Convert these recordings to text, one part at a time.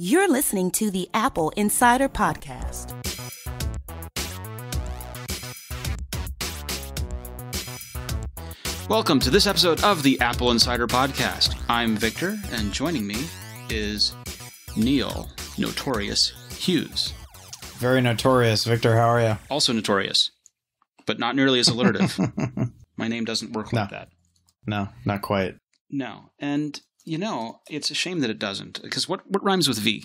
You're listening to the Apple Insider Podcast. Welcome to this episode of the Apple Insider Podcast. I'm Victor, and joining me is Neil Notorious Hughes. Very notorious. Victor, how are you? Also notorious, but not nearly as alliterative. My name doesn't work like that. No, not quite. No, and it's a shame that it doesn't, because what rhymes with V?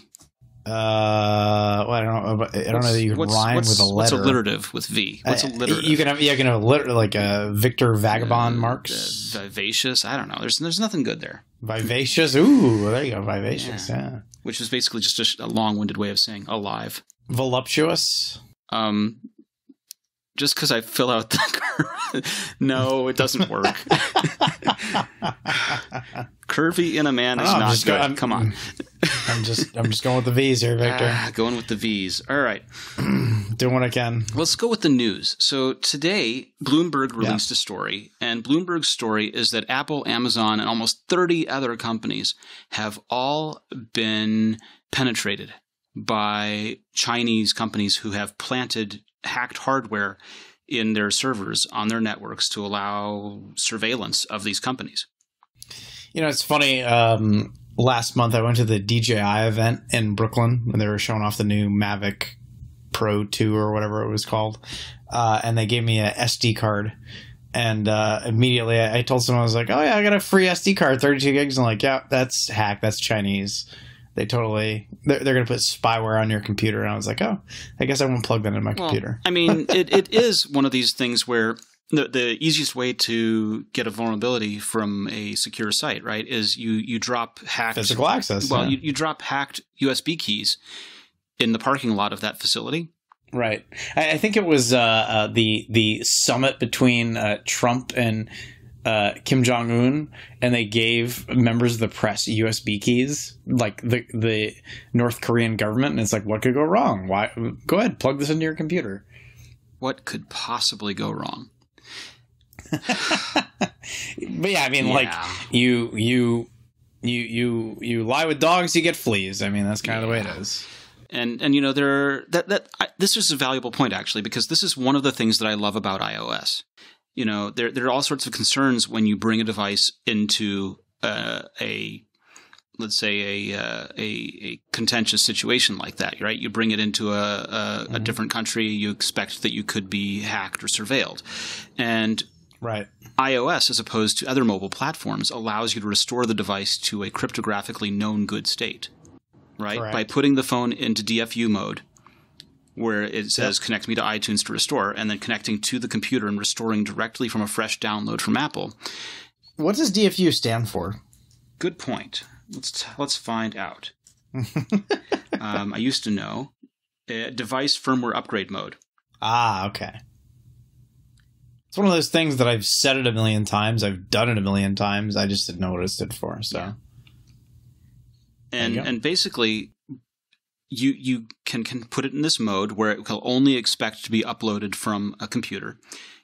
Well, I don't know. I don't know that you can rhyme with a letter. What's alliterative with V? What's alliterative? You can have like a Victor Vagabond Marks. Vivacious? I don't know. There's nothing good there. Vivacious? Ooh, there you go. Vivacious, yeah. Which is basically just a long-winded way of saying alive. Voluptuous? Just because I fill out the curve. No, it doesn't work. Curvy in a man is not good. Come on. I'm just going with the V's here, Victor. Going with the V's. All right. Doing what I can. Let's go with the news. So today, Bloomberg released a story, and Bloomberg's story is that Apple, Amazon, and almost 30 other companies have all been penetrated by Chinese companies who have planted hacked hardware in their servers on their networks to allow surveillance of these companies. You know, it's funny. Last month, I went to the DJI event in Brooklyn when they were showing off the new Mavic Pro 2 or whatever it was called. And they gave me a SD card. And immediately I told someone, I was like, oh, yeah, I got a free SD card, 32 gigs. And I'm like, yeah, that's hacked. That's Chinese. They're going to put spyware on your computer. And I was like, oh, I guess I won't plug that into my computer. I mean, it is one of these things where the easiest way to get a vulnerability from a secure site, right, is you drop hacked physical access. Well, you drop hacked USB keys in the parking lot of that facility. Right. I think it was the summit between Trump and Kim Jong-un, and they gave members of the press USB keys, like the North Korean government, and it's like, what could go wrong? Why? Go ahead, plug this into your computer. What could possibly go wrong? But yeah, I mean, like you lie with dogs, you get fleas. I mean, that's kind of the way it is. And this is a valuable point, actually, because this is one of the things that I love about iOS. You know, there are all sorts of concerns when you bring a device into let's say a contentious situation like that, right? You bring it into a different country, you expect that you could be hacked or surveilled. And right. iOS, as opposed to other mobile platforms, allows you to restore the device to a cryptographically known good state, right? Correct. By putting the phone into DFU mode, where it says connect me to iTunes to restore, and then connecting to the computer and restoring directly from a fresh download from Apple. What does DFU stand for? Good point. Let's find out. I used to know. Device firmware upgrade mode. Ah, okay. It's one of those things that I've said it a million times. I've done it a million times. I just didn't know what it stood for. So, yeah. And basically, you can put it in this mode where it will only expect to be uploaded from a computer.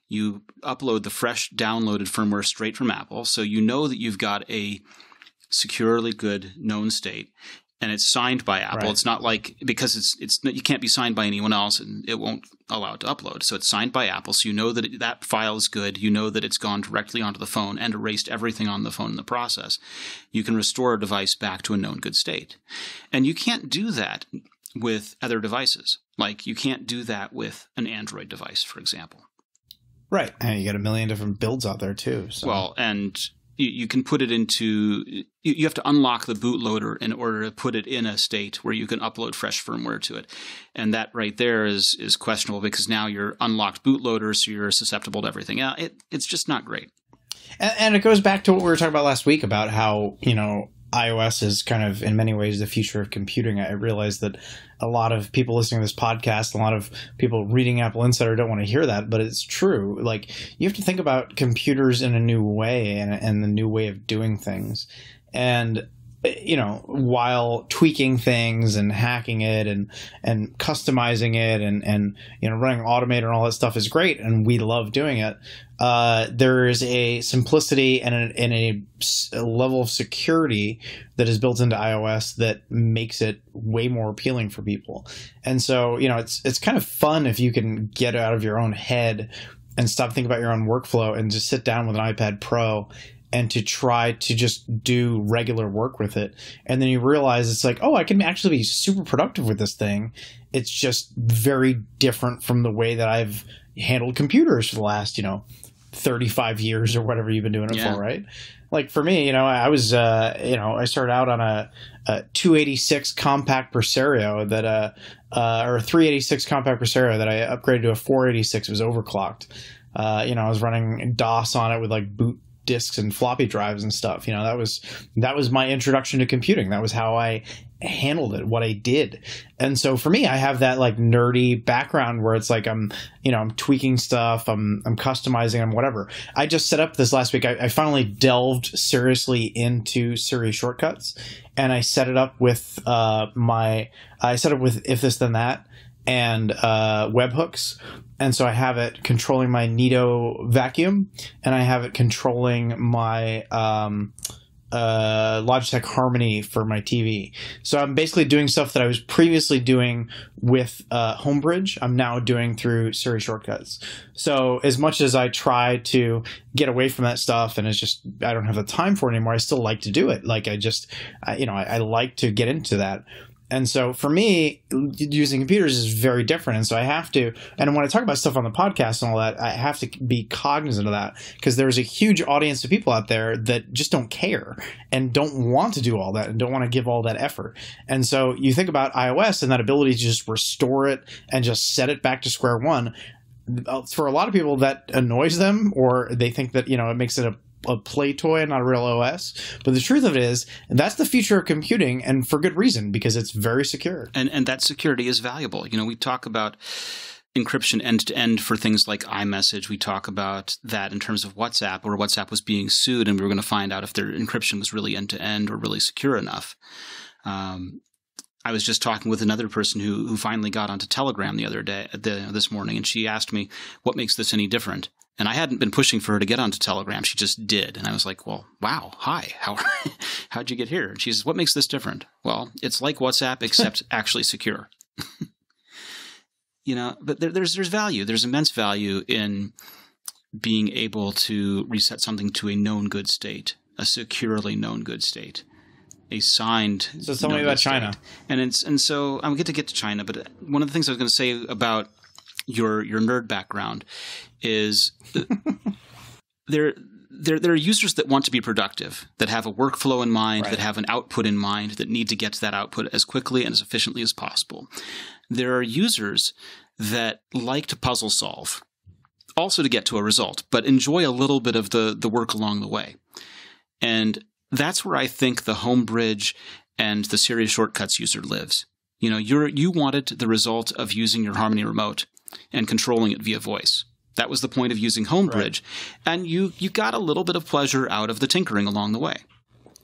You upload the fresh downloaded firmware straight from Apple, so you know that you've got a securely good known state, and it's signed by Apple. Right. It's not like, because it's you can't be signed by anyone else, and it won't allow it to upload. So it's signed by Apple, so you know that that file is good. You know that it's gone directly onto the phone and erased everything on the phone in the process. You can restore a device back to a known good state, and you can't do that with other devices. Like, you can't do that with an Android device, for example. Right, and you got a million different builds out there too. So. Well, and you can put it into – you have to unlock the bootloader in order to put it in a state where you can upload fresh firmware to it. And that right there is questionable, because now you're unlocked bootloader, so you're susceptible to everything. It's just not great. And it goes back to what we were talking about last week about how, iOS is kind of in many ways the future of computing. I realize that a lot of people listening to this podcast, a lot of people reading Apple Insider don't want to hear that, but it's true. Like, you have to think about computers in a new way and the new way of doing things. And while tweaking things and hacking it and customizing it and running Automator and all that stuff is great, and we love doing it. There is a simplicity and a level of security that is built into iOS that makes it way more appealing for people. And so, it's kind of fun if you can get out of your own head and stop thinking about your own workflow and just sit down with an iPad Pro and to try to just do regular work with it. And then you realize it's like, oh, I can actually be super productive with this thing. It's just very different from the way that I've handled computers for the last, 35 years or whatever you've been doing it for, right? Like for me, I was, I started out on a 286 compact Presario that, or a 386 compact Presario that I upgraded to a 486. It was overclocked. I was running DOS on it with like boot disks and floppy drives and stuff. That was my introduction to computing. That was how I handled it, what I did. And so for me, I have that like nerdy background where it's like I'm tweaking stuff, I'm customizing, I'm whatever. I just set up this last week. I finally delved seriously into Siri shortcuts, and I set it up with if this then that and webhooks. And so I have it controlling my Nito vacuum, and I have it controlling my Logitech Harmony for my TV. So I'm basically doing stuff that I was previously doing with Homebridge, I'm now doing through Siri shortcuts. So as much as I try to get away from that stuff, and it's just I don't have the time for it anymore, I still like to do it. Like I like to get into that. And so for me, using computers is very different. And so I have to, and when I talk about stuff on the podcast and all that, I have to be cognizant of that, because there's a huge audience of people out there that just don't care and don't want to do all that and don't want to give all that effort. And so you think about iOS and that ability to just restore it and just set it back to square one. For a lot of people, that annoys them, or they think that, it makes it a play toy, not a real OS. But the truth of it is, that's the future of computing, and for good reason, because it's very secure. And that security is valuable. We talk about encryption end-to-end for things like iMessage. We talk about that in terms of WhatsApp, where WhatsApp was being sued, and we were going to find out if their encryption was really end-to-end or really secure enough. I was just talking with another person who finally got onto Telegram this morning, and she asked me, what makes this any different? And I hadn't been pushing for her to get onto Telegram. She just did. And I was like, well, wow, hi, how'd you get here? And she says, what makes this different? Well, it's like WhatsApp, except actually secure. But there's value. There's immense value in being able to reset something to a known good state, a securely known good state, a signed. So tell me about China. And so I'm going to get to China, but one of the things I was going to say about your nerd background is there are users that want to be productive, that have a workflow in mind, right, that have an output in mind, that need to get to that output as quickly and as efficiently as possible. There are users that like to puzzle solve, also to get to a result, but enjoy a little bit of the work along the way. And that's where I think the Homebridge and the Siri shortcuts user lives. You wanted the result of using your Harmony remote and controlling it via voice. That was the point of using Homebridge. Right. And you got a little bit of pleasure out of the tinkering along the way.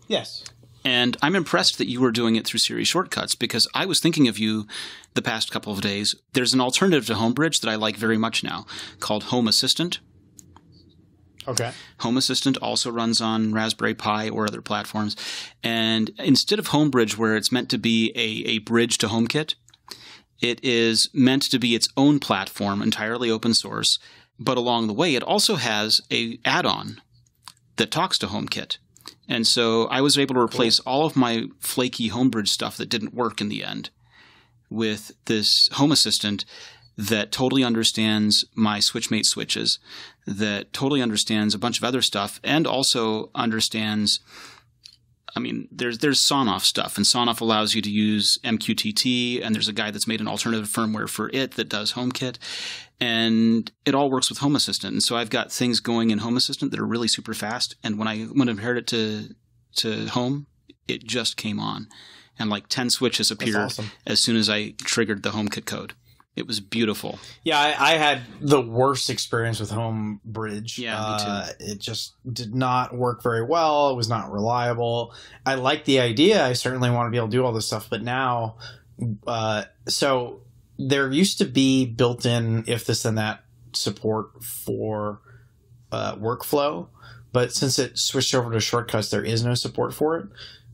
Yes. And I'm impressed that you were doing it through Siri shortcuts, because I was thinking of you the past couple of days. There's an alternative to Homebridge that I like very much now called Home Assistant. Okay. Home Assistant also runs on Raspberry Pi or other platforms. And instead of Homebridge, where it's meant to be a bridge to HomeKit, it is meant to be its own platform, entirely open source. But along the way, it also has an add-on that talks to HomeKit. And so I was able to replace all of my flaky Homebridge stuff that didn't work in the end with this Home Assistant that totally understands my SwitchMate switches, that totally understands a bunch of other stuff, and also understands, there's Sonoff stuff, and Sonoff allows you to use MQTT, and there's a guy that's made an alternative firmware for it that does HomeKit, and it all works with Home Assistant. And so I've got things going in Home Assistant that are really super fast, and when I compared it to Home, it just came on, and like 10 switches appeared as soon as I triggered the HomeKit code. It was beautiful. Yeah, I had the worst experience with Homebridge. Yeah, me too. It just did not work very well. It was not reliable. I liked the idea. I certainly want to be able to do all this stuff. But now, so there used to be built-in if this then that support for workflow. But since it switched over to shortcuts, there is no support for it.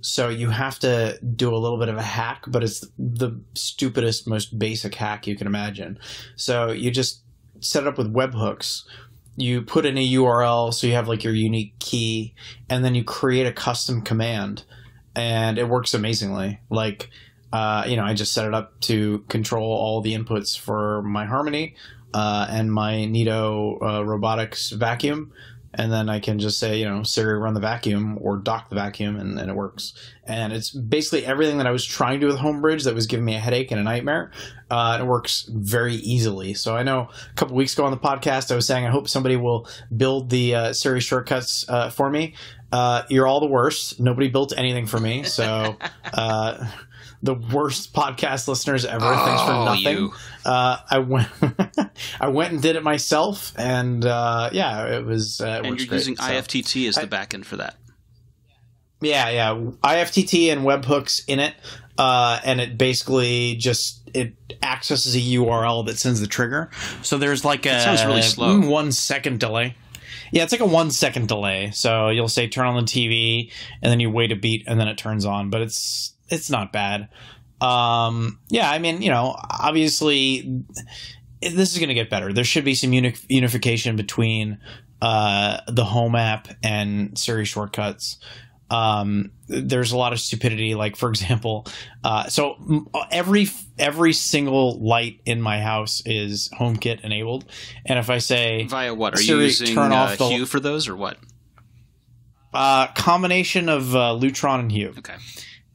So you have to do a little bit of a hack, but it's the stupidest, most basic hack you can imagine. So you just set it up with webhooks. You put in a URL, so you have like your unique key, and then you create a custom command, and it works amazingly. Like, I just set it up to control all the inputs for my Harmony and my Neato robotics vacuum. And then I can just say, Siri, run the vacuum or dock the vacuum, and it works. And it's basically everything that I was trying to do with Homebridge that was giving me a headache and a nightmare. And it works very easily. So I know a couple weeks ago on the podcast, I was saying I hope somebody will build the Siri shortcuts for me. You're all the worst. Nobody built anything for me. So the worst podcast listeners ever. Thanks for nothing. I went and did it myself, and it was. It and you're great. using IFTT as the backend for that. Yeah, IFTT and webhooks in it, and it basically it accesses a URL that sends the trigger. So there's like a sounds really slow. 1 second delay. Yeah, it's like a 1 second delay. So you'll say turn on the TV, and then you wait a beat, and then it turns on. But it's not bad. Obviously this is going to get better. There should be some unification between the Home app and Siri shortcuts. There's a lot of stupidity. Like, for example, so every single light in my house is HomeKit enabled. And if I say via what? Are Siri, you using turn off the Hue for those or what? Combination of Lutron and Hue. Okay.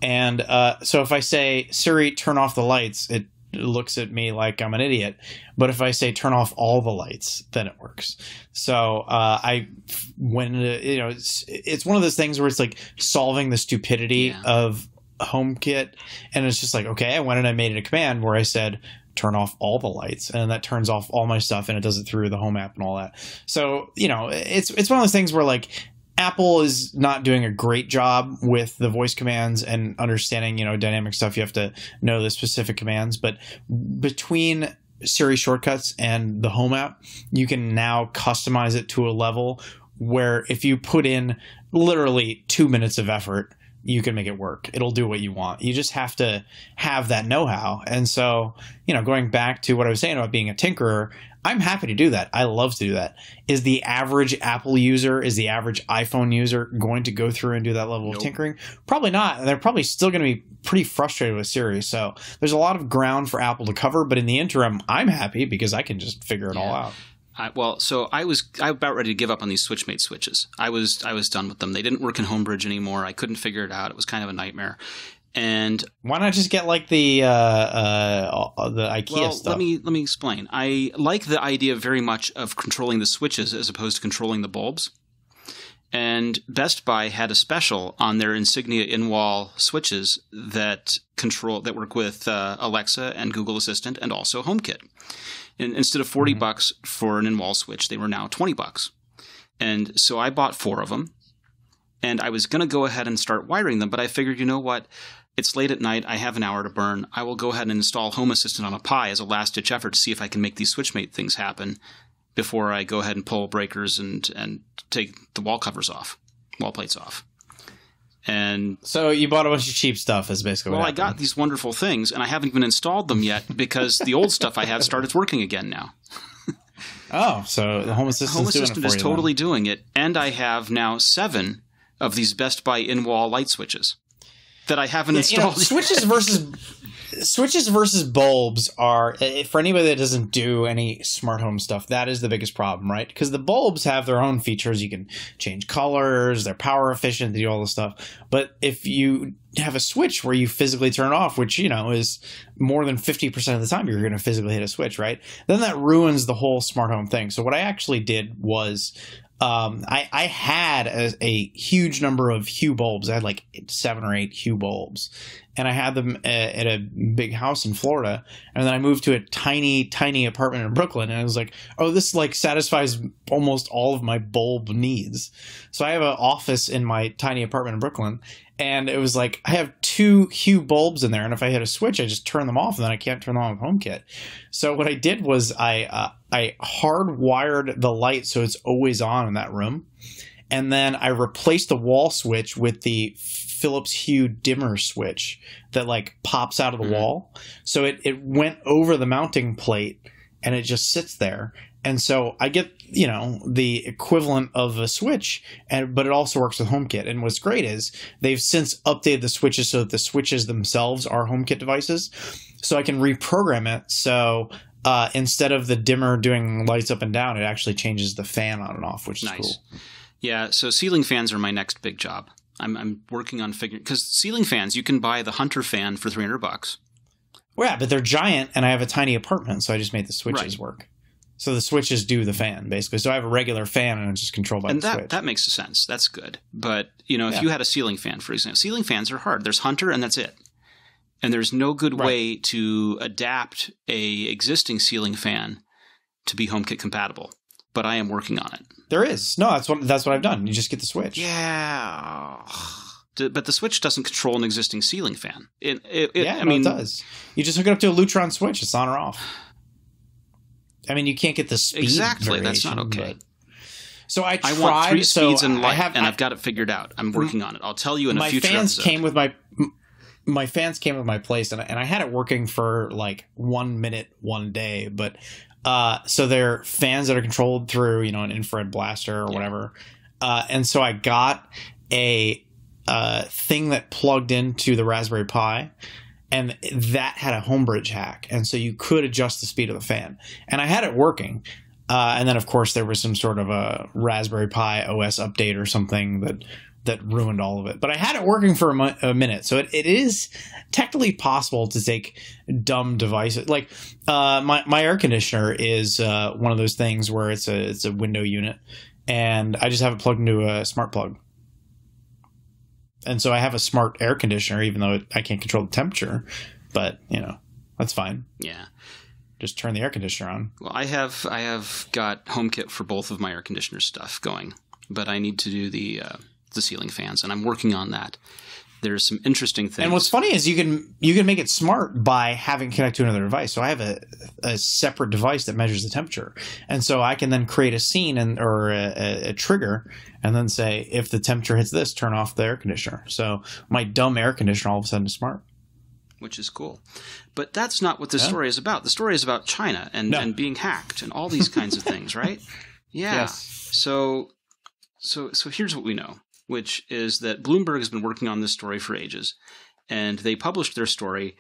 And so if I say, Siri, turn off the lights, it looks at me like I'm an idiot. But if I say, turn off all the lights, then it works. So it's one of those things where it's like solving the stupidity of HomeKit. And it's just like, okay, I went and I made it a command where I said, turn off all the lights, and that turns off all my stuff, and it does it through the Home app and all that. So, it's one of those things where like, Apple is not doing a great job with the voice commands and understanding, dynamic stuff. You have to know the specific commands. But between Siri shortcuts and the Home app, you can now customize it to a level where if you put in literally 2 minutes of effort, you can make it work. It'll do what you want. You just have to have that know-how. And so, going back to what I was saying about being a tinkerer, I'm happy to do that. I love to do that. Is the average Apple user, is the average iPhone user going to go through and do that level of tinkering? Probably not. They're probably still going to be pretty frustrated with Siri. So there's a lot of ground for Apple to cover. But in the interim, I'm happy because I can just figure it all out. I was about ready to give up on these SwitchMate switches. I was done with them. They didn't work in Homebridge anymore. I couldn't figure it out. It was kind of a nightmare. And why not just get like the IKEA stuff? Let me explain. I like the idea very much of controlling the switches as opposed to controlling the bulbs. And Best Buy had a special on their Insignia in-wall switches that work with Alexa and Google Assistant and also HomeKit. And instead of $40 for an in-wall switch, they were now $20. And so I bought 4 of them. And I was going to go ahead and start wiring them, but I figured, you know what? It's late at night. I have an hour to burn. I will go ahead and install Home Assistant on a Pi as a last-ditch effort to see if I can make these SwitchMate things happen before I go ahead and pull breakers and take the wall plates off. And so you bought a bunch of cheap stuff is basically what happened. I got these wonderful things, and I haven't even installed them yet because the old stuff I have started working again now. Oh, so the Home Assistant is totally doing it, and I have now 7 of these Best Buy in-wall light switches that I haven't installed. Switches versus bulbs are, for anybody that doesn't do any smart home stuff, that is the biggest problem, right? Because the bulbs have their own features. You can change colors, they're power efficient, they do all this stuff. But if you have a switch where you physically turn it off, which, is more than 50% of the time you're going to physically hit a switch, right? Then that ruins the whole smart home thing. So what I actually did was I had a huge number of Hue bulbs. I had like 7 or 8 Hue bulbs, and I had them at a big house in Florida. And then I moved to a tiny apartment in Brooklyn, and I was like, oh, this like satisfies almost all of my bulb needs. So I have an office in my tiny apartment in Brooklyn, and it was like I have 2 Hue bulbs in there, and if I hit a switch, I just turn them off, and then I can't turn them on with HomeKit. So what I did was I hardwired the light so it's always on in that room, and then I replaced the wall switch with the Philips Hue dimmer switch that like pops out of the wall. So it went over the mounting plate, and it just sits there. And so I get, you know, the equivalent of a switch, but it also works with HomeKit. And what's great is they've since updated the switches so that the switches themselves are HomeKit devices. So I can reprogram it. So instead of the dimmer doing lights up and down, it actually changes the fan on and off, which is nice. Cool. Yeah, so ceiling fans are my next big job. I'm working on figuring, because ceiling fans, you can buy the Hunter fan for $300. Well, yeah, but they're giant, and I have a tiny apartment, so I just made the switches work. So the switches do the fan, basically. So I have a regular fan, and it's just controlled by the switch. That makes sense. That's good. But, you know, if you had a ceiling fan, for example, ceiling fans are hard. There's Hunter, and that's it. And there's no good way to adapt a existing ceiling fan to be HomeKit compatible. But I am working on it. There is. No, that's what I've done. You just get the switch. Yeah. But the switch doesn't control an existing ceiling fan. It does. You just hook it up to a Lutron switch. It's on or off. I mean, you can't get the speed. Exactly. That's not okay. So I want 3 speeds and light, and I've got it figured out. I'm working on it. I'll tell you in a future episode. My fans came with my place, and I had it working for like 1 minute, 1 day. But so they're fans that are controlled through, you know, an infrared blaster or whatever. And so I got a thing that plugged into the Raspberry Pi, and that had a Homebridge hack, and so you could adjust the speed of the fan, and I had it working. And then, of course, there was some sort of a Raspberry Pi OS update or something that ruined all of it. But I had it working for a minute, so it is technically possible to take dumb devices. Like my air conditioner is one of those things where it's a window unit, and I just have it plugged into a smart plug. And so I have a smart air conditioner, even though I can't control the temperature. But, you know, that's fine. Yeah. Just turn the air conditioner on. Well, I have got HomeKit for both of my air conditioner stuff going, but I need to do the ceiling fans, and I'm working on that. There's some interesting things. And what's funny is you can make it smart by having connect to another device. So I have a separate device that measures the temperature, and so I can then create a scene or a trigger, and then say if the temperature hits this, turn off the air conditioner. So my dumb air conditioner all of a sudden is smart, which is cool. But that's not what the story is about. The story is about China and being hacked and all these kinds of things, right? Yeah. Yes. So here's what we know, which is that Bloomberg has been working on this story for ages. And they published their story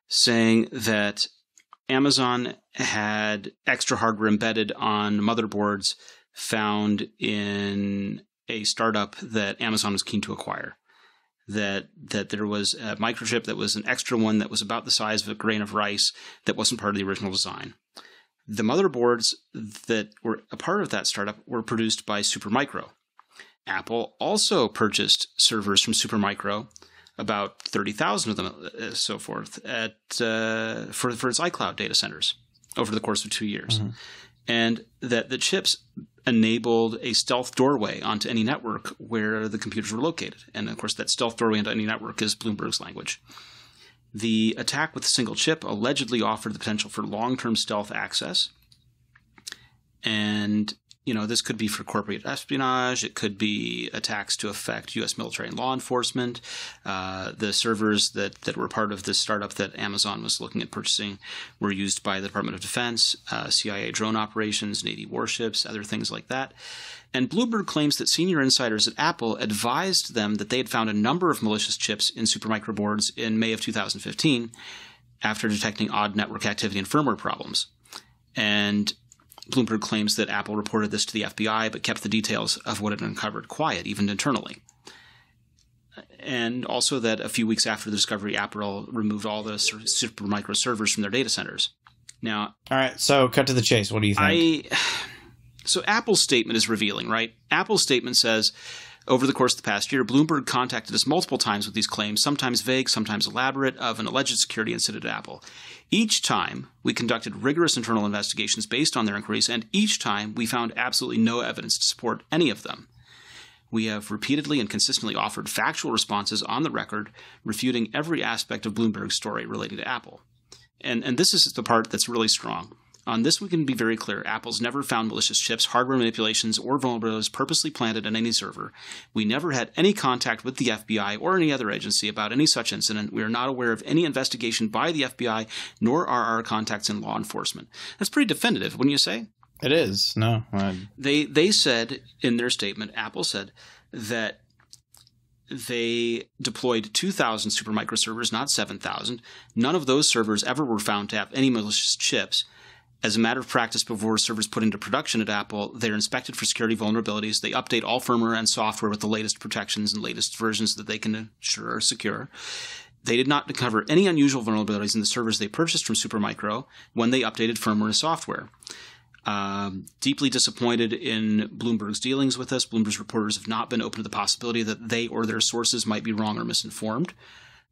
saying that Amazon had extra hardware embedded on motherboards found in a startup that Amazon was keen to acquire. That there was a microchip that was an extra one that was about the size of a grain of rice that wasn't part of the original design. The motherboards that were a part of that startup were produced by Supermicro. Apple also purchased servers from Supermicro, about 30,000 of them, so forth, for its iCloud data centers over the course of 2 years. Mm-hmm. And that the chips enabled a stealth doorway onto any network where the computers were located. And, of course, that stealth doorway into any network is Bloomberg's language. The attack with a single chip allegedly offered the potential for long-term stealth access. And, you know, this could be for corporate espionage. It could be attacks to affect U.S. military and law enforcement. The servers that were part of this startup that Amazon was looking at purchasing were used by the Department of Defense, CIA drone operations, Navy warships, other things like that. And Bloomberg claims that senior insiders at Apple advised them that they had found a number of malicious chips in Supermicro boards in May of 2015 after detecting odd network activity and firmware problems. And Bloomberg claims that Apple reported this to the FBI but kept the details of what it uncovered quiet, even internally. And also that a few weeks after the discovery, Apple removed all the Supermicro servers from their data centers. Now, all right, so cut to the chase. What do you think? So Apple's statement is revealing, right? Apple's statement says, over the course of the past year, Bloomberg contacted us multiple times with these claims, sometimes vague, sometimes elaborate, of an alleged security incident at Apple. Each time, we conducted rigorous internal investigations based on their inquiries, and each time we found absolutely no evidence to support any of them. We have repeatedly and consistently offered factual responses on the record, refuting every aspect of Bloomberg's story relating to Apple. And this is the part that's really strong. On this, we can be very clear. Apple's never found malicious chips, hardware manipulations, or vulnerabilities purposely planted on any server. We never had any contact with the FBI or any other agency about any such incident. We are not aware of any investigation by the FBI, nor are our contacts in law enforcement. That's pretty definitive, wouldn't you say? It is. No. They said in their statement, Apple said that they deployed 2,000 Supermicro servers, not 7,000. None of those servers ever were found to have any malicious chips. As a matter of practice, before servers put into production at Apple, they're inspected for security vulnerabilities. They update all firmware and software with the latest protections and latest versions that they can ensure are secure. They did not uncover any unusual vulnerabilities in the servers they purchased from Supermicro when they updated firmware and software. Deeply disappointed in Bloomberg's dealings with us. Bloomberg's reporters have not been open to the possibility that they or their sources might be wrong or misinformed.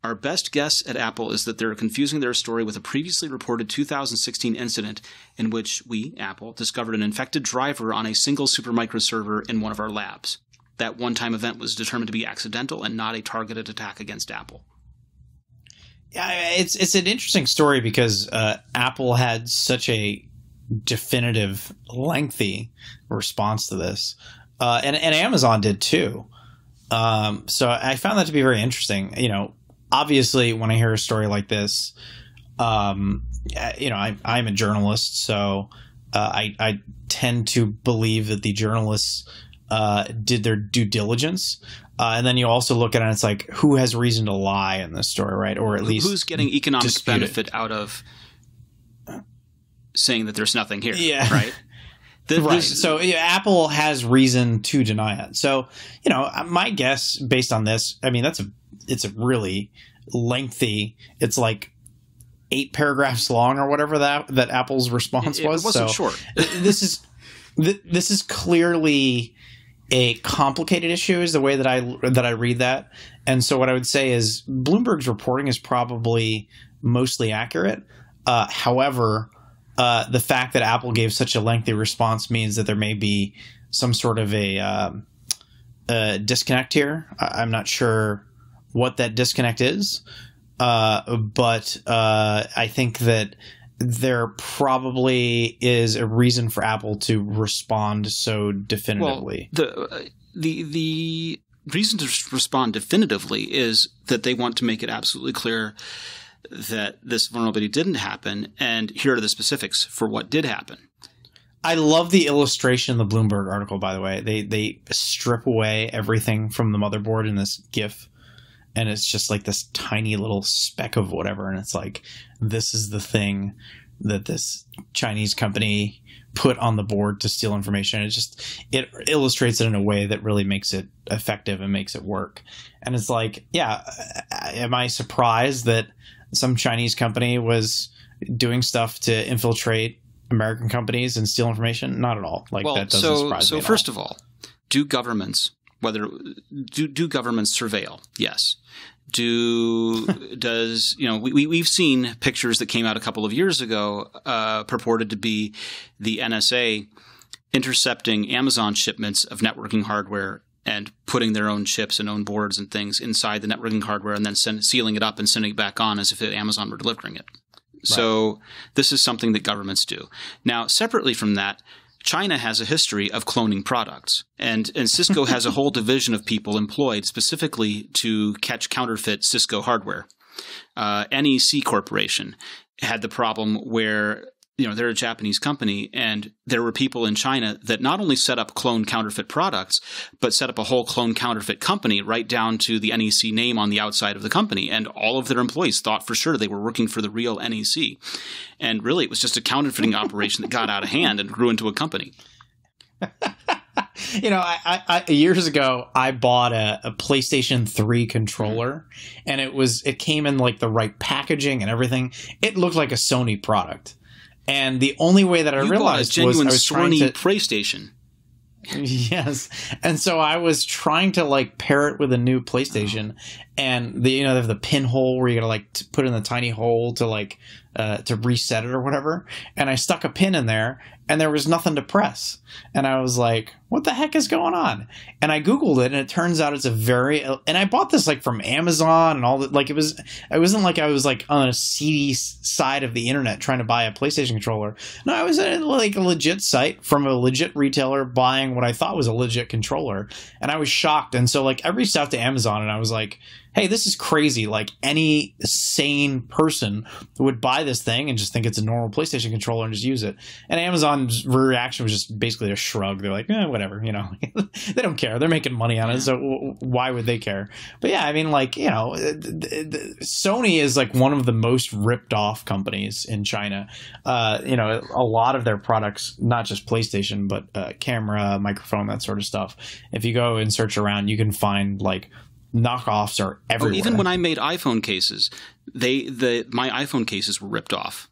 Our best guess at Apple is that they're confusing their story with a previously reported 2016 incident in which we, Apple, discovered an infected driver on a single Supermicro server in one of our labs. That one-time event was determined to be accidental and not a targeted attack against Apple. Yeah, it's an interesting story because Apple had such a definitive, lengthy response to this, and Amazon did too. So I found that to be very interesting. You know, obviously, when I hear a story like this, I'm a journalist, so I tend to believe that the journalists did their due diligence. And then you also look at it and it's like, who has reason to lie in this story, right? Or at least who's getting economic benefit out of saying that there's nothing here, right? Right. So Apple has reason to deny it. So, my guess based on this, I mean, it's a really lengthy, it's like 8 paragraphs long or whatever that Apple's response was. It wasn't short. This is clearly a complicated issue is the way that I read that. And so what I would say is Bloomberg's reporting is probably mostly accurate. However, the fact that Apple gave such a lengthy response means that there may be some sort of a disconnect here. I'm not sure what that disconnect is, but I think that there probably is a reason for Apple to respond so definitively. Well, the reason to respond definitively is that they want to make it absolutely clear that this vulnerability didn't happen, and here are the specifics for what did happen. I love the illustration in the Bloomberg article, by the way. They strip away everything from the motherboard in this GIF, and it's just like this tiny little speck of whatever, and it's like, this is the thing that this Chinese company put on the board to steal information. It illustrates it in a way that really makes it effective and makes it work. And it's like, am I surprised that some Chinese company was doing stuff to infiltrate American companies and steal information? Not at all. That doesn't surprise me. So first of all, do governments surveil? Yes. We've seen pictures that came out a couple of years ago purported to be the NSA intercepting Amazon shipments of networking hardware and putting their own chips and own boards and things inside the networking hardware and then sealing it up and sending it back on as if Amazon were delivering it. Right. So this is something that governments do. Now, separately from that, China has a history of cloning products, and Cisco has a whole division of people employed specifically to catch counterfeit Cisco hardware. NEC Corporation had the problem where they're a Japanese company, and there were people in China that not only set up clone counterfeit products, but set up a whole clone counterfeit company right down to the NEC name on the outside of the company. And all of their employees thought for sure they were working for the real NEC. And really, it was just a counterfeiting operation that got out of hand and grew into a company. Years ago, I bought a PlayStation 3 controller, and it came in like the right packaging and everything. It looked like a Sony product. And the only way that I realized was I was trying to PlayStation. Yes. And so I was trying to like pair it with a new PlayStation, and they have the pinhole where you gotta like put in the tiny hole to like to reset it or whatever. And I stuck a pin in there and there was nothing to press. And I was like, what the heck is going on? And I Googled it, and it turns out it's and I bought this like from Amazon and all that. Like it wasn't like I was like on a seedy side of the internet trying to buy a PlayStation controller. No, I was at like a legit site from a legit retailer buying what I thought was a legit controller. And I was shocked. And so like I reached out to Amazon and I was like, hey, this is crazy. Like any sane person would buy this thing and just think it's a normal PlayStation controller and just use it. And Amazon's reaction was just basically a shrug. They're like, whatever, they don't care. They're making money on it. So why would they care? But yeah, I mean, like, Sony is like one of the most ripped off companies in China. A lot of their products, not just PlayStation, but camera, microphone, that sort of stuff. If you go and search around, you can find like knockoffs are everywhere. Even when I made iPhone cases, my iPhone cases were ripped off.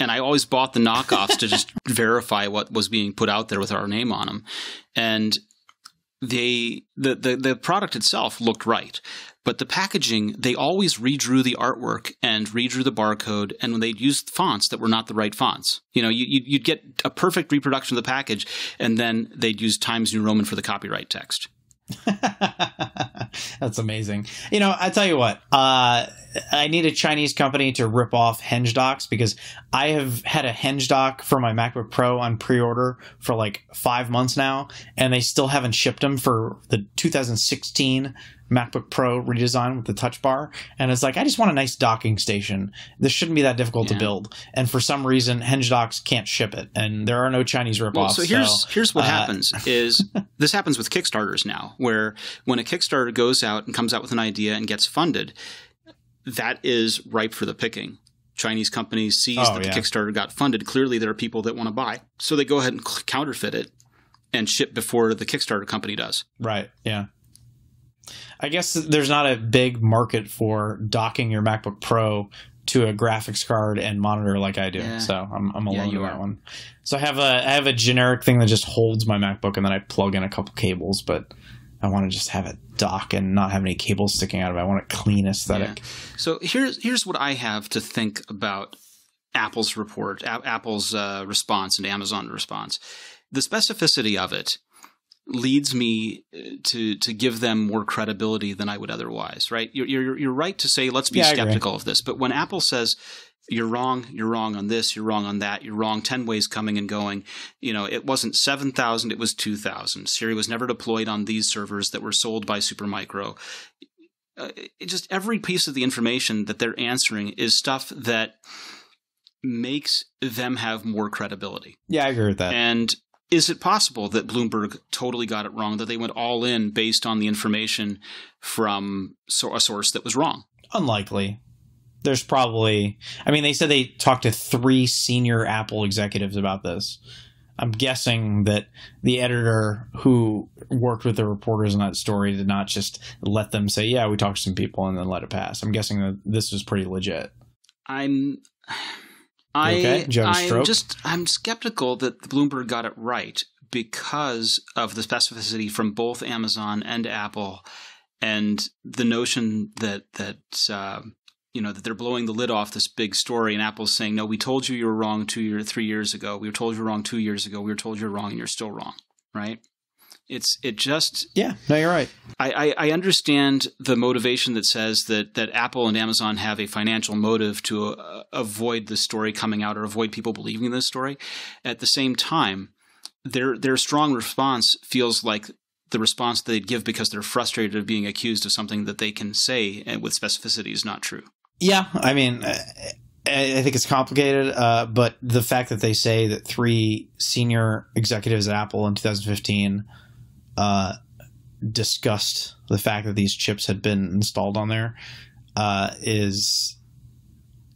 And I always bought the knockoffs to just verify what was being put out there with our name on them. And the product itself looked right. But the packaging, they always redrew the artwork and redrew the barcode, and when they used fonts that were not the right fonts. You'd get a perfect reproduction of the package, and then they'd use Times New Roman for the copyright text. That's amazing. I tell you what, I need a Chinese company to rip off Henge docks, because I have had a Henge dock for my MacBook Pro on pre-order for like 5 months now, and they still haven't shipped them for the 2016 MacBook Pro redesign with the touch bar. And it's like, I just want a nice docking station. This shouldn't be that difficult to build. And for some reason, Henge docks can't ship it, and there are no Chinese ripoffs. Well, so here's what happens is this happens with Kickstarters now, where when a Kickstarter goes out and comes out with an idea and gets funded, that is ripe for the picking. Chinese companies sees that the Kickstarter got funded. Clearly, there are people that want to buy. So they go ahead and counterfeit it and ship before the Kickstarter company does. Right, yeah. I guess there's not a big market for docking your MacBook Pro to a graphics card and monitor like I do. Yeah. So I'm alone with that one. So I have a generic thing that just holds my MacBook, and then I plug in a couple cables, but I want to just have it dock and not have any cables sticking out of it. I want a clean aesthetic. Yeah. So here's what I have to think about Apple's report, Apple's response and Amazon's response. The specificity of it leads me to give them more credibility than I would otherwise, right? You're right to say, let's be skeptical of this. But when Apple says, you're wrong on this, you're wrong on that, you're wrong 10 ways coming and going, it wasn't 7,000, it was 2,000. Siri was never deployed on these servers that were sold by Supermicro. Just every piece of the information that they're answering is stuff that makes them have more credibility. Yeah, I agree with that. And is it possible that Bloomberg totally got it wrong, that they went all in based on the information from a source that was wrong? Unlikely. There's probably – I mean, they said they talked to 3 senior Apple executives about this. I'm guessing that the editor who worked with the reporters on that story did not just let them say, yeah, we talked to some people and then let it pass. I'm guessing that this was pretty legit. I'm skeptical that Bloomberg got it right because of the specificity from both Amazon and Apple, and the notion that they're blowing the lid off this big story, and Apple's saying, no, we told you were wrong 3 years ago. We were told you were wrong 2 years ago. We were told you're wrong, and you're still wrong, right? Yeah, no, you're right. I understand the motivation that says that Apple and Amazon have a financial motive to avoid the story coming out or avoid people believing this story. At the same time, their strong response feels like the response they'd give because they're frustrated of being accused of something that they can say with specificity is not true. Yeah, I mean, I think it's complicated, but the fact that they say that 3 senior executives at Apple in 2015 discussed the fact that these chips had been installed on there is,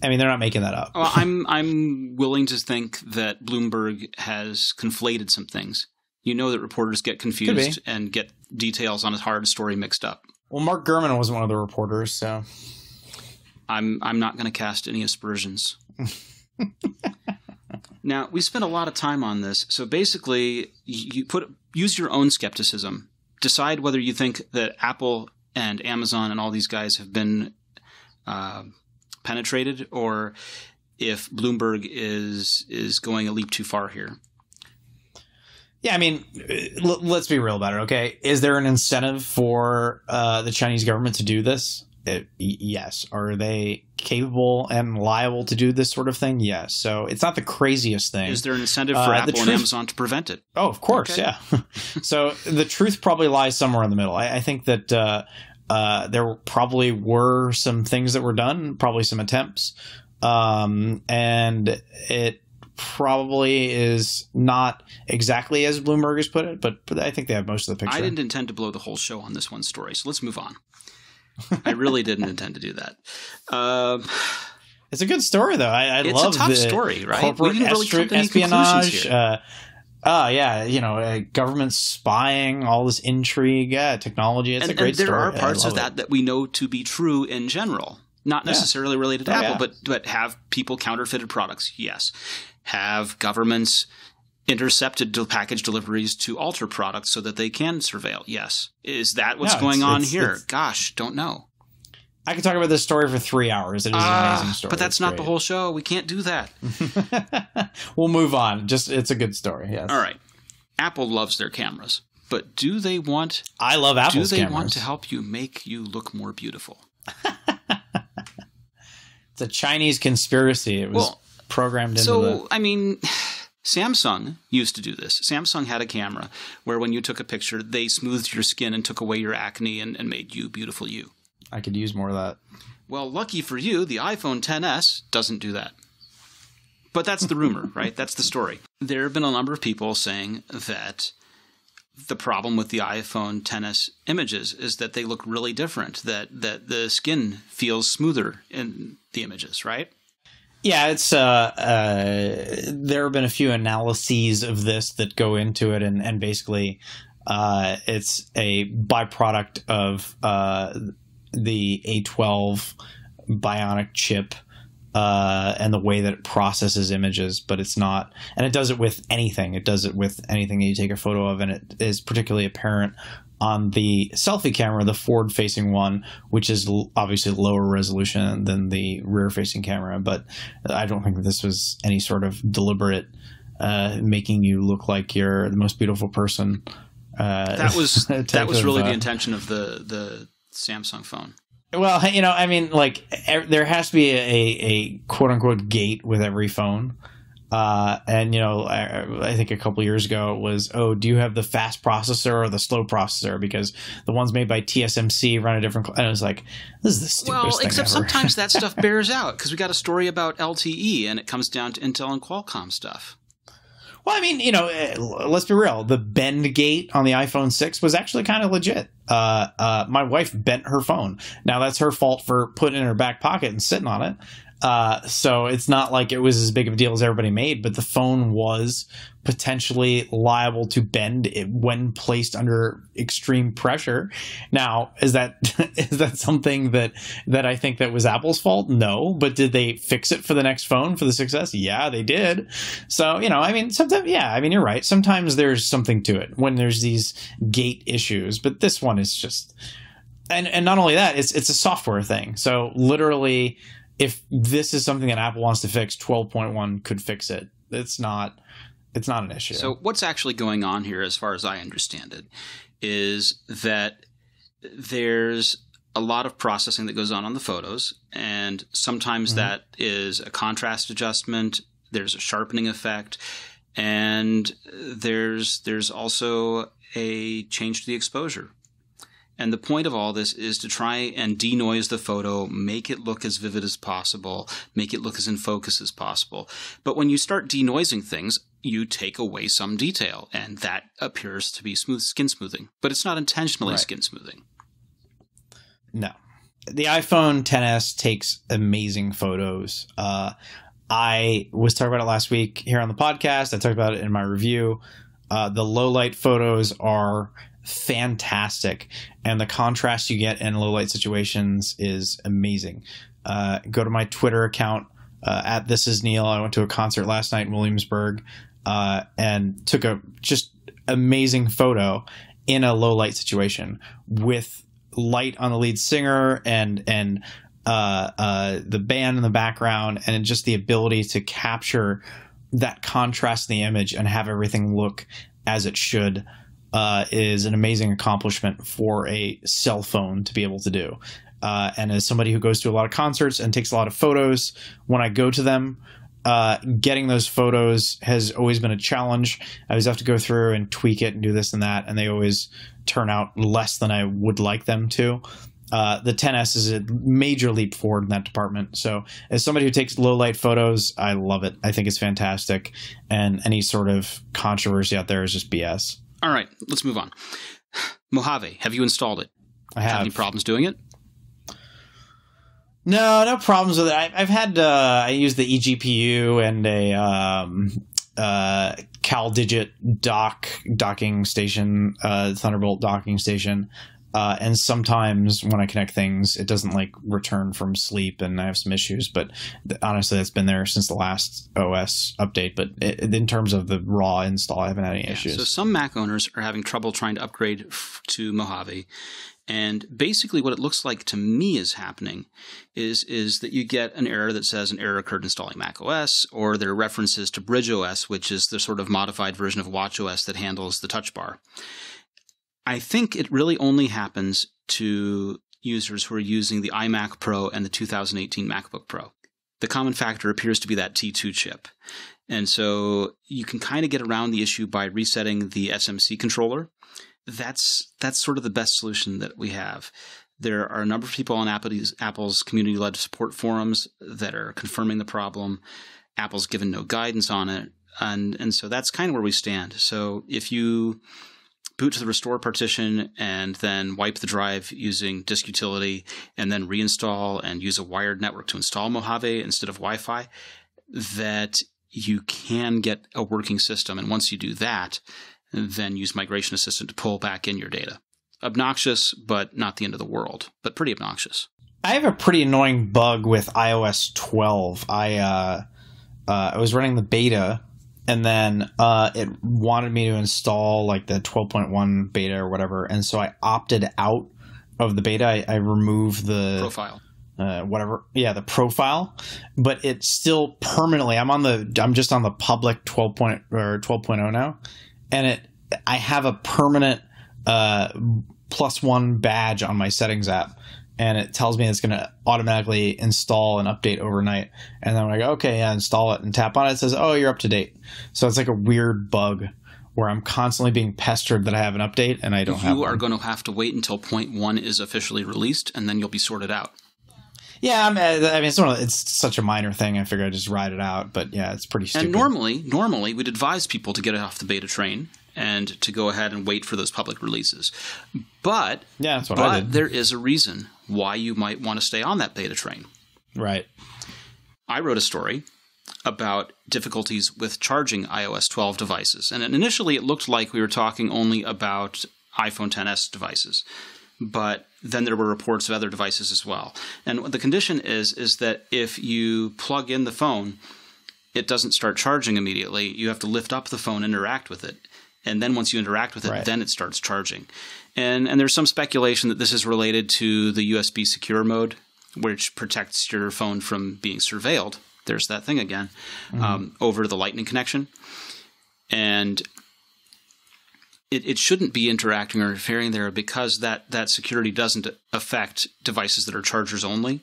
I mean, they're not making that up. Well, I'm willing to think that Bloomberg has conflated some things. That reporters get confused and get details on a hard story mixed up. Well, Mark Gurman was one of the reporters, so I'm not going to cast any aspersions. Now, we spent a lot of time on this. So basically, use your own skepticism. Decide whether you think that Apple and Amazon and all these guys have been penetrated, or if Bloomberg is going a leap too far here. Yeah, I mean, let's be real about it, okay? Is there an incentive for the Chinese government to do this? Yes. Are they capable and liable to do this sort of thing? Yes. So it's not the craziest thing. Is there an incentive for Apple and Amazon to prevent it? Oh, of course, okay. Yeah. So the truth probably lies somewhere in the middle. I think that there probably were some things that were done, probably some attempts, and it probably is not exactly as Bloomberg has put it, but I think they have most of the picture. I didn't intend to blow the whole show on this one story, so let's move on. I really didn't intend to do that. It's a good story, though. I it's love a tough the story, right? Corporate we didn't really come to any espionage. conclusions here. Yeah, government spying, all this intrigue, technology. It's a great story. And there are parts of that we know to be true in general, not necessarily related to Apple, but have people counterfeited products? Yes. Have governments intercepted package deliveries to alter products so that they can surveil? Yes. Is that what's going on here? Gosh, don't know. I could talk about this story for 3 hours. It is an amazing story. But that's not the whole show. We can't do that. We'll move on. It's a good story. Yes. All right. Apple loves their cameras, but do they want? I love Apple's cameras. Do they want to help you make you look more beautiful? It's a Chinese conspiracy. It was programmed into So, I mean, Samsung used to do this. Samsung had a camera where when you took a picture, they smoothed your skin and took away your acne and made you beautiful you. I could use more of that. Well, lucky for you, the iPhone XS doesn't do that. But that's the rumor, right? That's the story. There have been a number of people saying that the problem with the iPhone XS images is that they look really different, that the skin feels smoother in the images, right? Yeah, it's there have been a few analyses of this that go into it, and basically it's a byproduct of the A12 bionic chip and the way that it processes images, but it's not, and it does it with anything. It does it with anything that you take a photo of, and it is particularly apparent on the selfie camera, the forward-facing one, which is obviously lower resolution than the rear-facing camera. But I don't think that this was any sort of deliberate making you look like you're the most beautiful person. That was really the intention of the Samsung phone. Well, I mean, like there has to be a quote-unquote gate with every phone. And I think a couple of years ago it was, do you have the fast processor or the slow processor? Because the ones made by TSMC run a different. And it was like, this is the stupidest thing except ever. Sometimes that stuff bears out because we got a story about LTE and it comes down to Intel and Qualcomm stuff. Well, I mean, let's be real. The bend gate on the iPhone 6 was actually kind of legit. My wife bent her phone. Now that's her fault for putting it in her back pocket and sitting on it. So it's not like it was as big of a deal as everybody made, but the phone was potentially liable to bend when placed under extreme pressure. Now, is that something that I think that was Apple's fault? No, but did they fix it for the next phone for the 6S? Yeah, they did. So, I mean, sometimes, you're right. Sometimes there's something to it when there's these gate issues, but this one is just, and not only that, it's a software thing. So literally, if this is something that Apple wants to fix, 12.1 could fix it. It's not an issue. So what's actually going on here, as far as I understand it, is that there's a lot of processing that goes on the photos, and sometimes that is a contrast adjustment. There's a sharpening effect, and there's also a change to the exposure. And the point of all this is to try and denoise the photo, make it look as vivid as possible, make it look as in focus as possible. But when you start denoising things, you take away some detail, and that appears to be skin smoothing. But it's not intentionally skin smoothing. No. The iPhone XS takes amazing photos. I was talking about it last week here on the podcast. I talked about it in my review. The low light photos are fantastic, and the contrast you get in low light situations is amazing. Go to my Twitter account. at This Is Neil. I went to a concert last night in Williamsburg and took a just amazing photo in a low light situation with light on the lead singer and the band in the background, and just the ability to capture that contrast in the image and have everything look as it should is an amazing accomplishment for a cell phone to be able to do. And as somebody who goes to a lot of concerts and takes a lot of photos, when I go to them, getting those photos has always been a challenge. I always have to go through and tweak it and do this and that, and they always turn out less than I would like them to. The 10S is a major leap forward in that department. So as somebody who takes low light photos, I love it. I think it's fantastic. And any sort of controversy out there is just BS. All right, let's move on. Mojave, have you installed it? I have. Any problems doing it? No problems with it. I've had I use the eGPU and a CalDigit docking station, Thunderbolt docking station. And sometimes when I connect things, it doesn't like return from sleep, and I have some issues. But honestly, it's been there since the last OS update. But in terms of the raw install, I haven't had any issues. So some Mac owners are having trouble trying to upgrade to Mojave. And basically what it looks like to me is happening is that you get an error that says an error occurred installing Mac OS, or there are references to Bridge OS, which is the sort of modified version of Watch OS that handles the touch bar. I think it really only happens to users who are using the iMac Pro and the 2018 MacBook Pro. The common factor appears to be that T2 chip. And so you can kind of get around the issue by resetting the SMC controller. That's sort of the best solution that we have. There are a number of people on Apple's community-led support forums that are confirming the problem. Apple's given no guidance on it. And so that's kind of where we stand. So if you boot to the restore partition and then wipe the drive using disk utility and then reinstall and use a wired network to install Mojave instead of Wi-Fi, that you can get a working system. And once you do that, then use Migration Assistant to pull back in your data. Obnoxious, but not the end of the world, but pretty obnoxious. I have a pretty annoying bug with iOS 12. I was running the beta, and then it wanted me to install like the 12.1 beta or whatever, and so I opted out of the beta. I removed the profile. The profile, but it's still permanently. I'm just on the public 12.0 now, and I have a permanent +1 badge on my settings app, and it tells me it's going to automatically install and update overnight. And then when I go, okay, yeah, install it, and tap on it, it says, oh, you're up to date. So it's like a weird bug where I'm constantly being pestered that I have an update and I don't have one. You are going to have to wait until 0.1 is officially released, and then you'll be sorted out. Yeah, I mean, it's such a minor thing. I figure I'd just ride it out, but yeah, it's pretty stupid. And normally we'd advise people to get off the beta train and to go ahead and wait for those public releases. But yeah, that's what I did. There is a reason why you might want to stay on that beta train. Right. I wrote a story about difficulties with charging iOS 12 devices. And initially it looked like we were talking only about iPhone XS devices. But then there were reports of other devices as well. And the condition is that if you plug in the phone, it doesn't start charging immediately. You have to lift up the phone and interact with it. And then once you interact with it, right, then it starts charging. And there's some speculation that this is related to the USB secure mode, which protects your phone from being surveilled. There's that thing again, over the Lightning connection. And it shouldn't be interacting or interfering there because that security doesn't affect devices that are chargers only.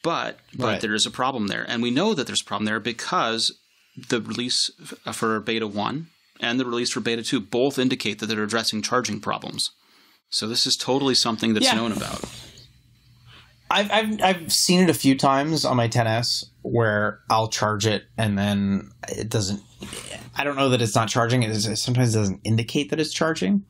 But right, there is a problem there. And we know that there's a problem there because the release for Beta 1 and the release for Beta 2 both indicate that they're addressing charging problems. So this is totally something that's known about. I've seen it a few times on my 10S where I'll charge it and then it doesn't. I don't know that it's not charging. Sometimes it doesn't indicate that it's charging,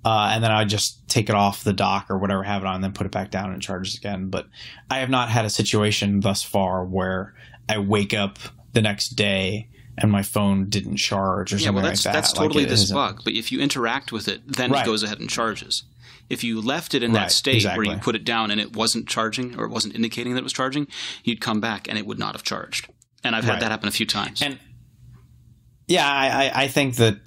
and then I just take it off the dock or whatever, have it on, and then put it back down and it charges again. But I have not had a situation thus far where I wake up the next day and my phone didn't charge or something like that. That's totally this bug. But if you interact with it, then it goes ahead and charges. If you left it in that state where you put it down and it wasn't charging or it wasn't indicating that it was charging, you'd come back and it would not have charged. And I've had that happen a few times. And yeah, I think that,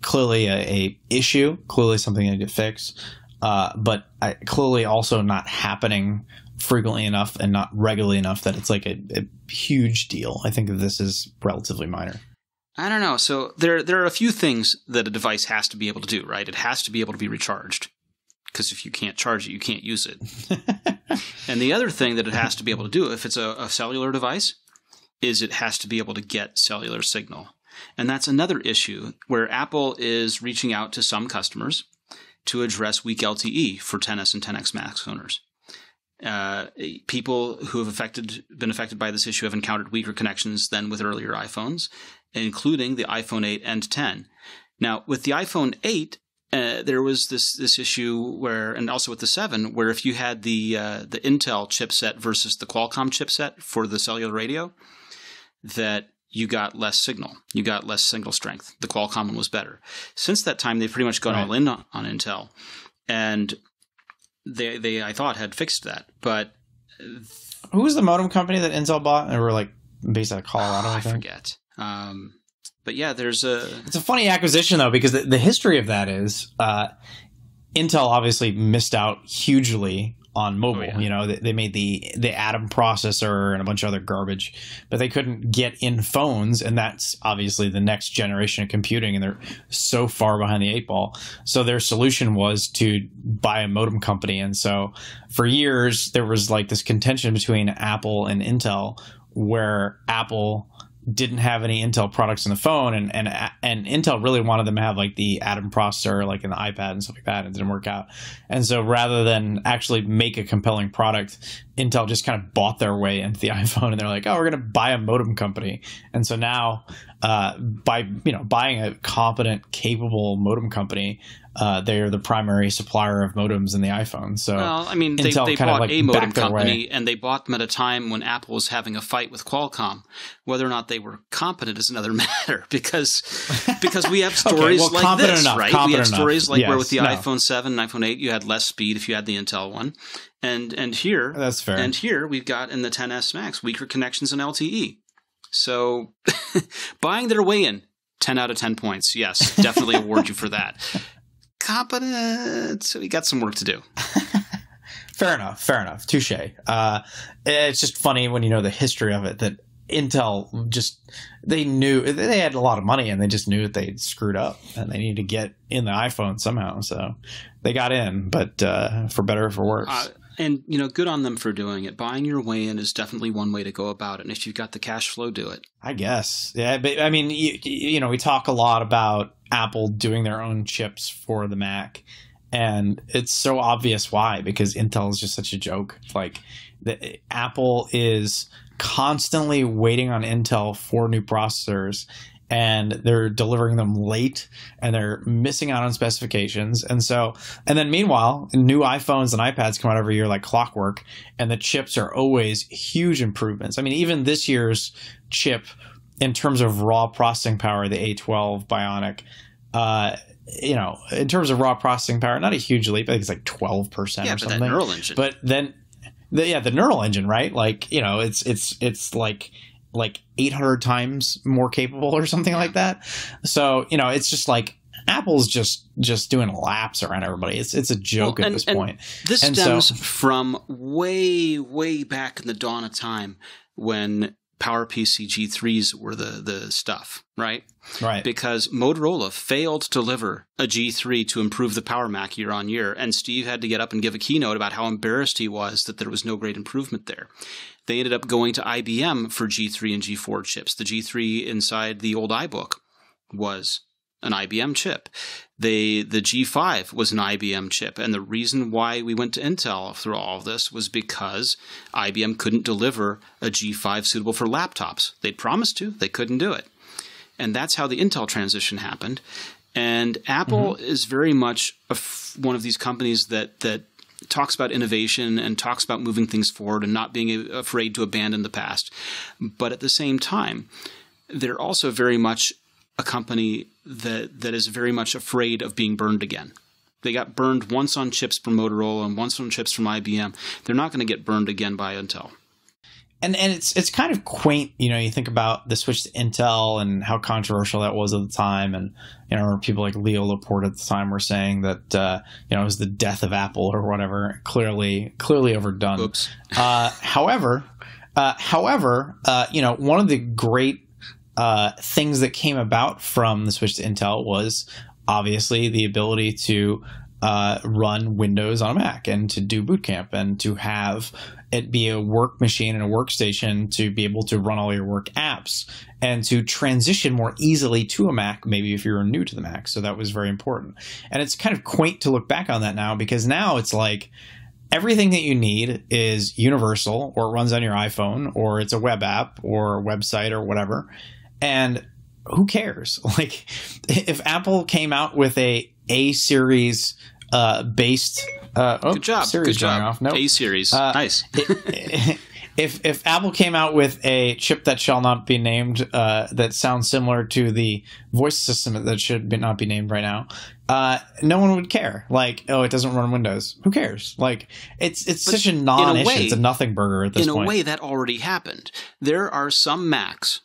clearly a issue, clearly something that get fixed, but clearly also not happening frequently enough and not regularly enough that it's like a huge deal. I think that this is relatively minor. I don't know. So there are a few things that a device has to be able to do, right? It has to be able to be recharged, because if you can't charge it, you can't use it. And the other thing that it has to be able to do, if it's a cellular device, is it has to be able to get cellular signal. And that's another issue where Apple is reaching out to some customers to address weak LTE for XS and XS Max owners. People who have been affected by this issue have encountered weaker connections than with earlier iPhones, including the iPhone 8 and 10. Now, with the iPhone 8, there was this issue where, and also with the 7, where if you had the Intel chipset versus the Qualcomm chipset for the cellular radio, that you got less signal. You got less signal strength. The Qualcomm one was better. Since that time, they've pretty much gone all in on Intel, and they I thought had fixed that. But who was the modem company that Intel bought? They were like based out of Colorado. I forget. But yeah, it's a funny acquisition though, because the history of that is Intel obviously missed out hugely on mobile. Oh, yeah. They made the Atom processor and a bunch of other garbage, but they couldn't get in phones, and that's obviously the next generation of computing, and they're so far behind the 8 ball. So their solution was to buy a modem company. And so for years there was like this contention between Apple and Intel, where Apple didn't have any Intel products in the phone, and Intel really wanted them to have like the Atom processor, like in the iPad and stuff like that. It didn't work out. And so rather than actually make a compelling product, Intel just kind of bought their way into the iPhone, and they're like, oh, we're going to buy a modem company. And so now by buying a competent, capable modem company, they are the primary supplier of modems in the iPhone. So well, I mean, they bought a modem company, and they bought them at a time when Apple was having a fight with Qualcomm. Whether or not they were competent is another matter, because we have stories like this, right? We have stories like where with the iPhone 7 and iPhone 8, you had less speed if you had the Intel one. And here, that's fair. And here we've got in the XS Max weaker connections in LTE. So buying their way in, 10 out of 10 points. Yes, definitely award you for that. Competent. So we got some work to do. Fair enough. Touche. It's just funny when you know the history of it, that Intel they knew they had a lot of money, and they just knew that they'd screwed up and they needed to get in the iPhone somehow. So they got in, but for better or for worse. And, good on them for doing it. Buying your way in is definitely one way to go about it. And if you've got the cash flow, do it. I guess. Yeah, but I mean, we talk a lot about Apple doing their own chips for the Mac. And it's so obvious why, because Intel is just such a joke. Like, Apple is constantly waiting on Intel for new processors, and they're delivering them late, and they're missing out on specifications. And then meanwhile, new iPhones and iPads come out every year like clockwork, and the chips are always huge improvements. I mean, even this year's chip, in terms of raw processing power, the A12 Bionic, in terms of raw processing power, not a huge leap. I think it's like 12% or something. Yeah, but that neural engine. But then, the neural engine, right? Like, it's like 800 times more capable or something like that. So, it's just like Apple's just doing laps around everybody. It's a joke at this point. This stems from way, way back in the dawn of time when PowerPC G3s were the stuff, right? Right. Because Motorola failed to deliver a G3 to improve the Power Mac year on year, and Steve had to get up and give a keynote about how embarrassed he was that there was no great improvement there. They ended up going to IBM for G3 and G4 chips. The G3 inside the old iBook was an IBM chip. The G5 was an IBM chip. And the reason why we went to Intel through all of this was because IBM couldn't deliver a G5 suitable for laptops. They'd promised to. They couldn't do it. And that's how the Intel transition happened. And Apple is very much one of these companies that talks about innovation and talks about moving things forward and not being afraid to abandon the past. But at the same time, they're also very much a company that is very much afraid of being burned again. They got burned once on chips from Motorola and once on chips from IBM. They're not going to get burned again by Intel. And it's kind of quaint, you think about the switch to Intel and how controversial that was at the time, and people like Leo Laporte at the time were saying that it was the death of Apple or whatever. Clearly overdone. Oops. However, one of the great things that came about from the switch to Intel was obviously the ability to run Windows on a Mac and to do Boot Camp and to have it be a work machine and a workstation to be able to run all your work apps and to transition more easily to a Mac, maybe if you're new to the Mac. So that was very important. And it's kind of quaint to look back on that now, because now it's like everything that you need is universal, or it runs on your iPhone, or it's a web app or a website or whatever. And who cares? Like, if Apple came out with a series based good job. Series good job. Off. Nope. A series. Nice. If Apple came out with a chip that shall not be named that sounds similar to the voice system that should not be named right now, no one would care. Like, oh, it doesn't run Windows. Who cares? Like, it's such a non-issue. It's a nothing burger at this point. In a way, that already happened. There are some Macs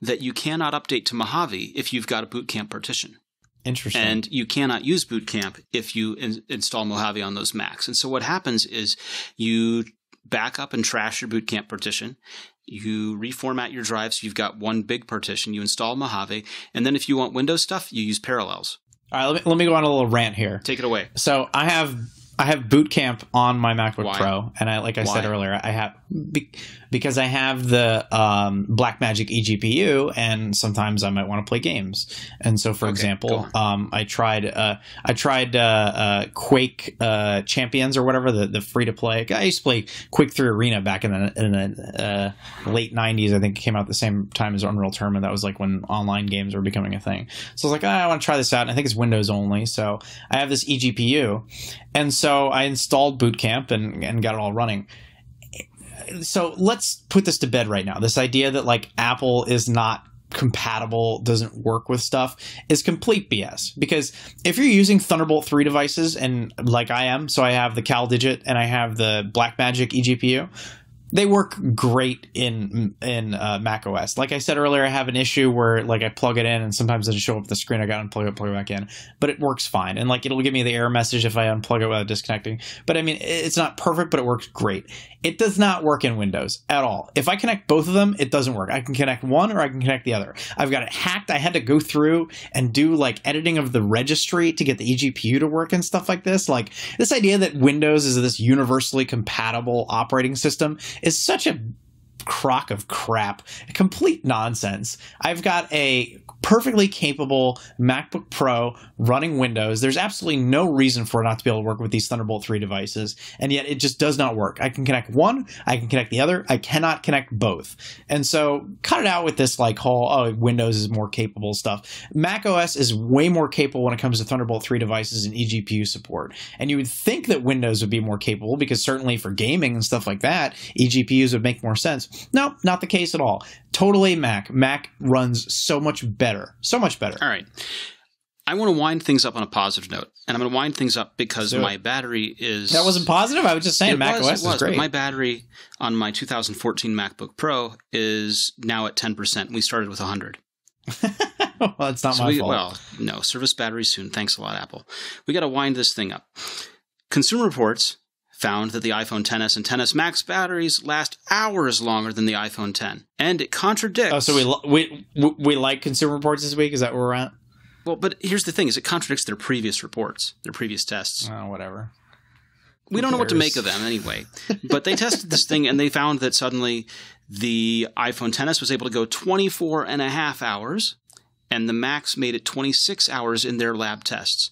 that you cannot update to Mojave if you've got a Boot Camp partition. Interesting. And you cannot use Boot Camp if you install Mojave on those Macs. And so what happens is you back up and trash your Boot Camp partition. You reformat your drive so you've got one big partition. You install Mojave. And then if you want Windows stuff, you use Parallels. All right, let me go on a little rant here. Take it away. So I have Boot Camp on my MacBook Why? Pro, and I said earlier, I have because I have the Blackmagic eGPU, and sometimes I might want to play games. And so, for example, I tried Quake Champions or whatever, the free to play. I used to play Quake 3 Arena back in the late 90s. I think it came out at the same time as Unreal Tournament. That was like when online games were becoming a thing. So I was like, I want to try this out, and I think it's Windows only. So I have this eGPU, and so I installed Boot Camp and got it all running. So let's put this to bed right now. This idea that like Apple is not compatible, doesn't work with stuff, is complete BS. Because if you're using Thunderbolt 3 devices, and like I am, so I have the CalDigit and I have the Blackmagic eGPU, they work great in Mac OS. Like I said earlier, I have an issue where like I plug it in and sometimes it'll show up the screen. I got to unplug it, plug it back in, but it works fine. And like it'll give me the error message if I unplug it without disconnecting. But I mean, it's not perfect, but it works great. It does not work in Windows at all. If I connect both of them, it doesn't work. I can connect one or I can connect the other. I've got it hacked. I had to go through and do like editing of the registry to get the eGPU to work and stuff like this. Like this idea that Windows is this universally compatible operating system is such a crock of crap, complete nonsense. I've got a perfectly capable MacBook Pro running Windows. There's absolutely no reason for it not to be able to work with these Thunderbolt 3 devices, and yet it just does not work. I can connect one, I can connect the other, I cannot connect both. And so cut it out with this like whole, oh, Windows is more capable stuff. Mac OS is way more capable when it comes to Thunderbolt 3 devices and eGPU support. And you would think that Windows would be more capable because certainly for gaming and stuff like that, eGPUs would make more sense. No, not the case at all. Totally Mac. Mac runs so much better. So much better. All right. I want to wind things up on a positive note. And I'm going to wind things up because my battery is... That wasn't positive? I was just saying Mac OS is great. My battery on my 2014 MacBook Pro is now at 10%. We started with 100. Well, it's not my fault. Well, no. Service battery soon. Thanks a lot, Apple. We got to wind this thing up. Consumer Reports found that the iPhone XS and XS Max batteries last hours longer than the iPhone X, and it contradicts. Oh, so we like Consumer Reports this week? Is that where we're at? Well, but here's the thing: is it contradicts their previous reports, their previous tests. Oh, whatever. We don't know what to make of them anyway. But they tested this thing, and they found that suddenly the iPhone XS was able to go 24 and a half hours, and the Max made it 26 hours in their lab tests.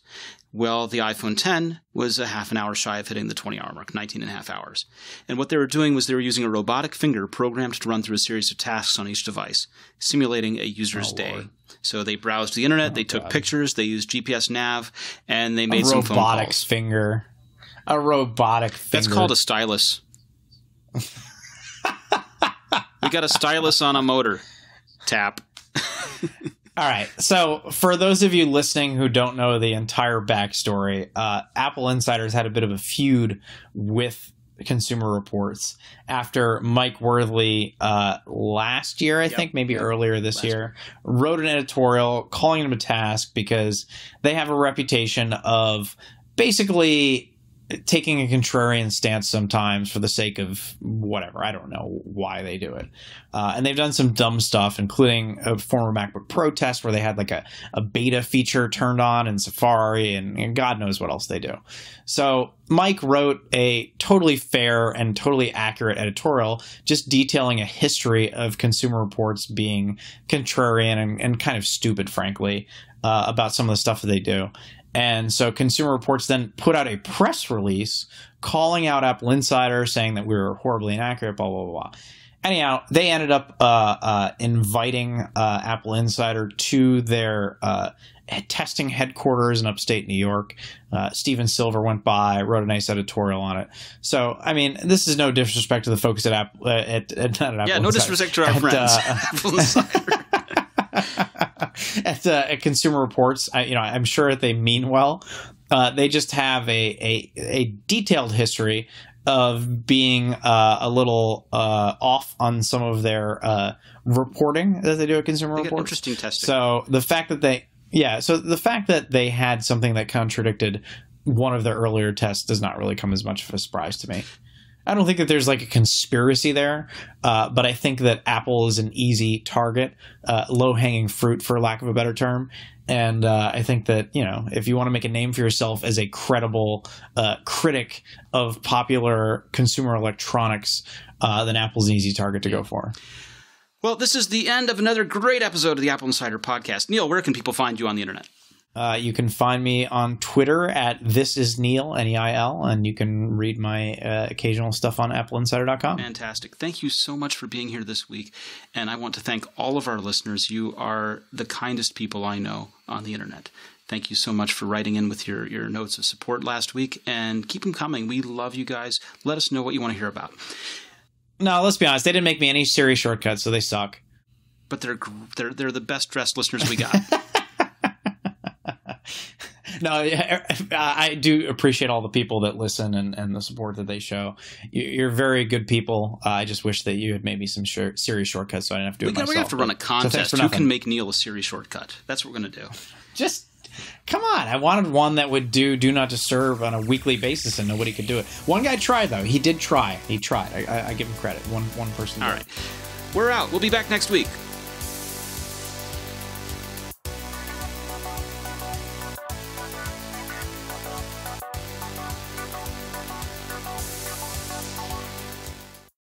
Well, the iPhone X was a half an hour shy of hitting the 20-hour mark, 19 and a half hours. And what they were doing was they were using a robotic finger programmed to run through a series of tasks on each device, simulating a user's day. Lord. So they browsed the internet, they took pictures, they used GPS nav, and they made some phone calls. A robotics finger. A robotic finger. That's called a stylus. We got a stylus on a motor. Tap. All right. So for those of you listening who don't know the entire backstory, Apple Insider's had a bit of a feud with Consumer Reports after Mike Worthley last year, I think, maybe earlier this year, wrote an editorial calling them a task because they have a reputation of basically taking a contrarian stance sometimes for the sake of whatever. I don't know why they do it. And they've done some dumb stuff, including a former MacBook Pro test where they had like a beta feature turned on in Safari and God knows what else they do. So Mike wrote a totally fair and totally accurate editorial just detailing a history of Consumer Reports being contrarian and kind of stupid, frankly, about some of the stuff that they do. And so Consumer Reports then put out a press release calling out Apple Insider, saying that we were horribly inaccurate, blah, blah, blah. Anyhow, they ended up inviting Apple Insider to their testing headquarters in upstate New York. Steven Silver went by, wrote a nice editorial on it. So, I mean, this is no disrespect to the folks at Apple. Not at Apple yeah, no Insider, disrespect to our friends. Apple Insider. At Consumer Reports, I'm sure that they mean well. They just have a detailed history of being a little off on some of their reporting that they do at Consumer Reports. Interesting testing. So the fact that they had something that contradicted one of their earlier tests does not really come as much of a surprise to me. I don't think that there's like a conspiracy there, but I think that Apple is an easy target, low-hanging fruit, for lack of a better term. And I think that, if you want to make a name for yourself as a credible critic of popular consumer electronics, then Apple's an easy target to go for. Well, this is the end of another great episode of the Apple Insider podcast. Neil, where can people find you on the internet? You can find me on Twitter at thisisneil, Neil, and you can read my occasional stuff on AppleInsider.com. Fantastic. Thank you so much for being here this week. And I want to thank all of our listeners. You are the kindest people I know on the internet. Thank you so much for writing in with your notes of support last week. And keep them coming. We love you guys. Let us know what you want to hear about. No, let's be honest. They didn't make me any Siri shortcuts, so they suck. But they're the best dressed listeners we got. No, I do appreciate all the people that listen and the support that they show. You're very good people. I just wish that you had made me some Siri shortcuts so I didn't have to do it myself. We have to run a contest. Who can make Neil a Siri shortcut? That's what we're going to do. Just come on. I wanted one that would do Not Disturb on a weekly basis and nobody could do it. One guy tried, though. He did try. He tried. I give him credit. One person did. All right. We're out. We'll be back next week.